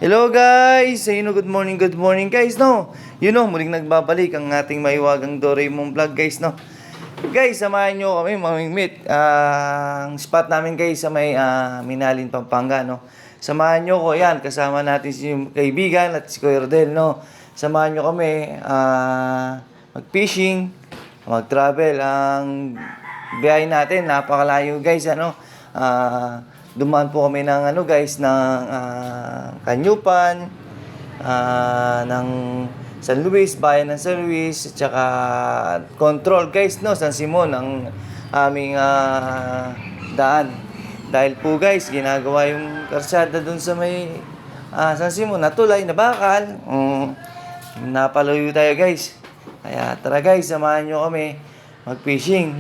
Hello guys! Sa good morning guys, no? Muling nagbabalik ang ating maiwagang Doraemon vlog guys, no? Guys, samahan nyo kami mamimit. Ang spot namin guys sa may Minalin, Pampanga, no? Samahan nyo ko, yan, kasama natin si kaibigan at si Kuya Rodel, no? Samahan nyo kami mag-fishing, mag-travel. Ang biyahe natin, napakalayo guys, ano? Dumaan po kami ng guys ng Kanyupan, ng San Luis, bayan ng San Luis, at saka Control guys, no, San Simon ang aming daan. Dahil po guys, ginagawa yung karsada dun sa may San Simon na tulay na bakal. Napalayo tayo guys. Kaya tara guys, samahan nyo kami mag-fishing.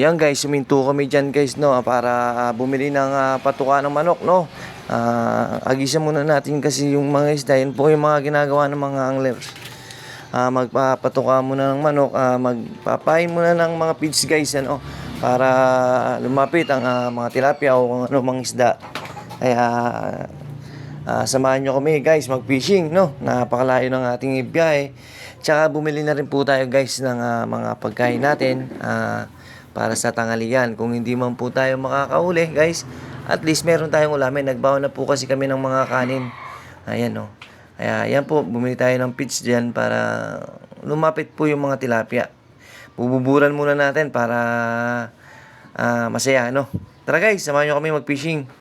Yan guys, suminto kami dyan guys, no, para bumili ng patuka ng manok, no. Agisan muna natin kasi yung mga isda. Yan po yung mga ginagawa ng mga anglers. Magpapatuka muna ng manok, magpapain muna ng mga feeds guys, ano, para lumapit ang mga tilapia o kung ano mga isda. Kaya samahan nyo kami guys mag-fishing, no. Napakalayo ng ating biyahe. Tsaka bumili na rin po tayo guys ng mga pagkain natin para sa tanghalian. Kung hindi man po tayo makakauli guys, at least meron tayong ulamin. Nagbaon na po kasi kami ng mga kanin. Ayan, no. Kaya yan po, bumili tayo ng feeds dyan para lumapit po yung mga tilapia. Bububuran muna natin para masaya, no. Tara guys, samahan nyo kami mag-fishing.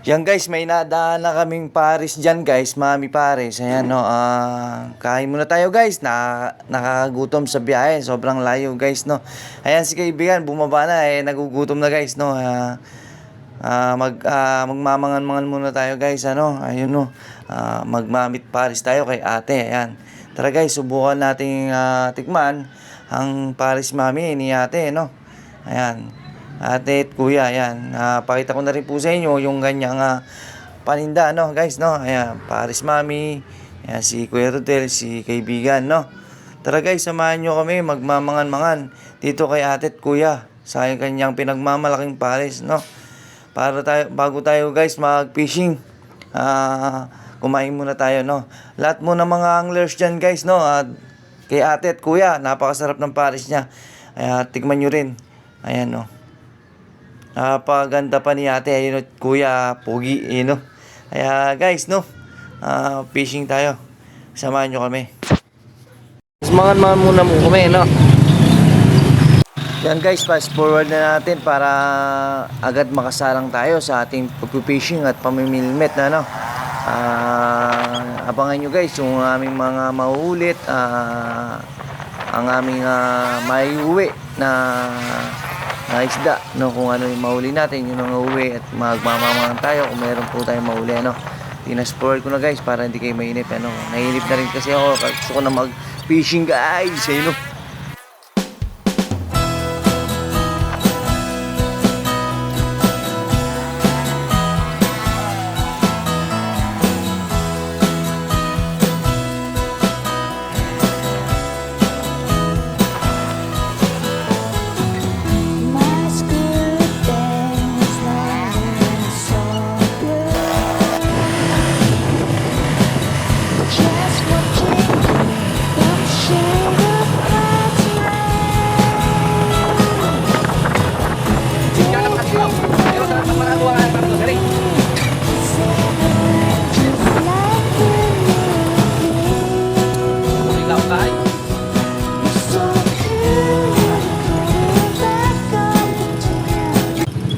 Yan guys, may nadaan na kaming Paris dyan guys, Mami Paris. Ayan, no, kain muna tayo guys, nakakagutom sa biyahe, sobrang layo guys, no. Ayan si kaibigan, bumaba na, nagugutom na guys, no. Magmamangan-mangan muna tayo guys, ano, ayun, no. Magmamit Paris tayo kay ate, ayan. Tara guys, subukan nating tikman ang Paris Mami ni ate, no. Ayan. Ate at kuya, ayan. Pakita ko na rin po sa inyo yung ganyang paninda, no, guys, no. Ayan, Paris Mami, ayan, si Kuya Rodel, si kaibigan, no. Tara guys, samahan nyo kami magmamangan-mangan dito kay ate at kuya sa kanyang pinagmamalaking Paris, no. Bago tayo guys mag-fishing, kumain muna tayo, no. Lahat muna mga anglers dyan guys, no, kay ate at kuya, napakasarap ng Paris niya. Tikman nyo rin. Ayan, no. Paganda pa ni ate, ayun, kuya, pogi, no. Kaya guys, no, fishing tayo. Samahan nyo kami. Mangan muna mo kami, no. Yan guys, fast forward na natin para agad makasalang tayo sa ating pag-fishing at pamimilmet na, no. Abangan nyo guys yung aming mga mauulit, ang aming maiuwi na isda, no, kung ano yung mahuli natin, yun ang uuwi at magmamamangan tayo kung meron po tayong mahuli, ano. Tinas-forward ko na guys para hindi kayo mainip, ano. Nainip na rin kasi ako, gusto ko na mag-fishing guys, ayun, no.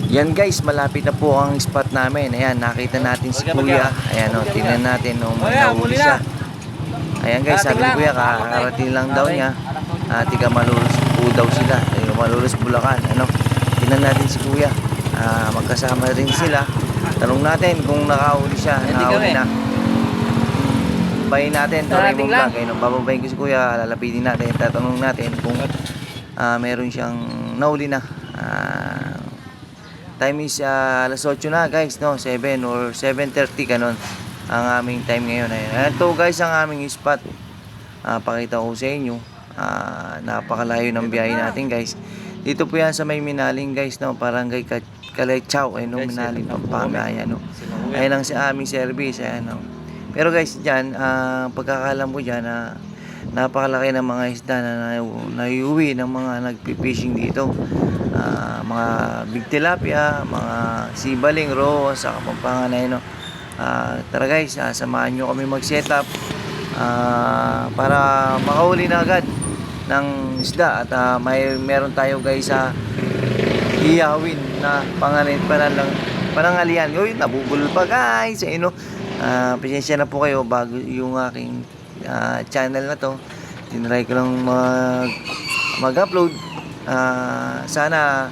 Yan guys, malapit na po ang spot namin. Ayan, nakita natin si kuya. Ayan, o, tingnan natin nung nahuli siya. Ayan guys, sabi ni kuya, kakarating lang daw niya. Tiga Malolos po daw sila. Tiga Malolos, Bulacan. Ano, tingnan natin si kuya. Magkasama rin sila. Tanong natin kung nakahuli siya. Nakahuli na. Babayin natin. Raymond Vlog. Ayun, bababayin ko si kuya. Lalapitin natin. Tatanong natin kung meron siyang nahuli na. Time is alas 8 na guys, no, 7 or 7:30 kanon ang aming time ngayon. Ayan, ito guys ang aming spot. Pakita ko sa inyo. Napakalayo ng biyahe natin guys. Dito po yan sa may Minaling guys, no? Barangay Kalaychaw, no? Minaling, Pampanga, ayan, no? Ayan ang sa aming service, ayan, no? Pero guys, dyan, pagkakalam ko dyan, napakalaki ng mga isda na naiuwi ng mga nagpipishing dito. Mga big tilapia, mga sibaling, raw, sa Kapampangan, ayan, no? Tara guys, samahan nyo kami mag-setup para makahuli na agad ng isda at meron tayo guys sa hiyawin na panangalian. Uy, nabubulol pa guys, pasensya na po kayo bago yung aking channel na to. Tinry ko lang mag-upload. Sana